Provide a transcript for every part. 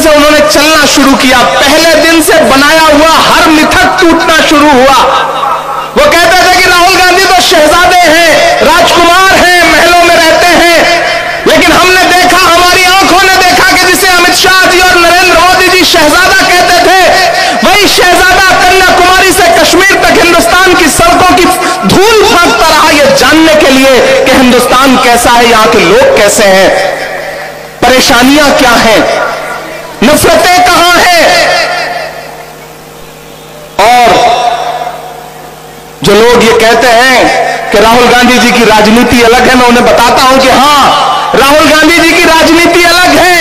से उन्होंने चलना शुरू किया, पहले दिन से बनाया हुआ हर मिथक टूटना शुरू हुआ। वो कहते थे कि राहुल गांधी तो शहजादे हैं, राजकुमार हैं, महलों में रहते हैं, लेकिन हमने देखा, हमारी आंखों ने देखा कि जिसे अमित शाह जी और नरेंद्र मोदी जी शहजादा कहते थे, वही शहजादा कन्याकुमारी से कश्मीर तक हिंदुस्तान की सड़कों की धूल फांकता रहा, यह जानने के लिए कि हिंदुस्तान कैसा है, यहां के लोग कैसे हैं, परेशानियां क्या हैं, नफरतें कहां हैं। और जो लोग ये कहते हैं कि राहुल गांधी जी की राजनीति अलग है, मैं उन्हें बताता हूं कि हां, राहुल गांधी जी की राजनीति अलग है।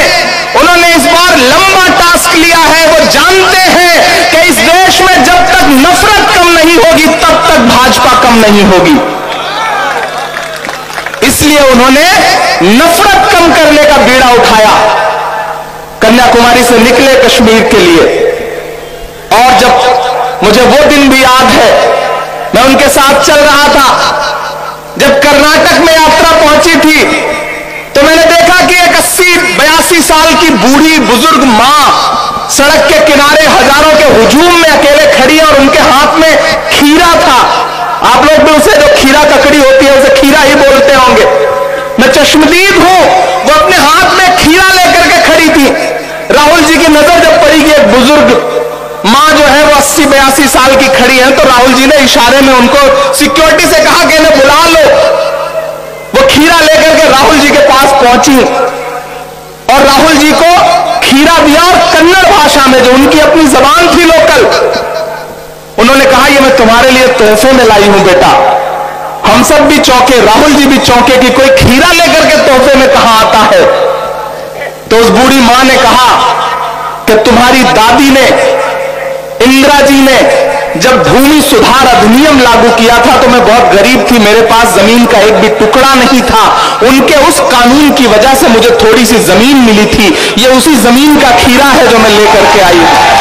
उन्होंने इस बार लंबा टास्क लिया है। वो जानते हैं कि इस देश में जब तक नफरत कम नहीं होगी तब तक भाजपा कम नहीं होगी। इसलिए उन्होंने नफरत कम करने का बीड़ा उठाया, कन्याकुमारी से निकले कश्मीर के लिए। और जब मुझे वो दिन भी याद है, मैं उनके साथ चल रहा था, जब कर्नाटक में यात्रा पहुंची थी तो मैंने देखा कि एक 80-82 साल की बूढ़ी बुजुर्ग मां सड़क के किनारे हजारों के हुजूम में अकेले खड़ी है और उनके हाथ में खीरा था। आप लोग भी उसे, जो खीरा ककड़ी होती है, उसे खीरा ही बोलते होंगे। मैं चश्मदीद हूं, वो अपने हाथ में खीरा लेकर के खड़ी थी। राहुल जी की नजर जब पड़ी कि एक बुजुर्ग मां जो है वो 80-82 साल की खड़ी है, तो राहुल जी ने इशारे में उनको सिक्योरिटी से कहा कि इन्हें बुला लो। वो खीरा लेकर के राहुल जी के पास पहुंची और राहुल जी को खीरा दिया, और कन्नड़ भाषा में, जो उनकी अपनी जबान थी लोकल, उन्होंने कहा ये मैं तुम्हारे लिए तोहफे में लाई हूं बेटा। हम सब भी चौंके, राहुल जी भी चौंके कि कोई खीरा लेकर के तोहफे में कहां आता है। तो उस बूढ़ी मां ने कहा कि तुम्हारी दादी ने, इंदिरा जी ने, जब भूमि सुधार अधिनियम लागू किया था तो मैं बहुत गरीब थी, मेरे पास जमीन का एक भी टुकड़ा नहीं था। उनके उस कानून की वजह से मुझे थोड़ी सी जमीन मिली थी, ये उसी जमीन का खीरा है जो मैं लेकर के आई हूं।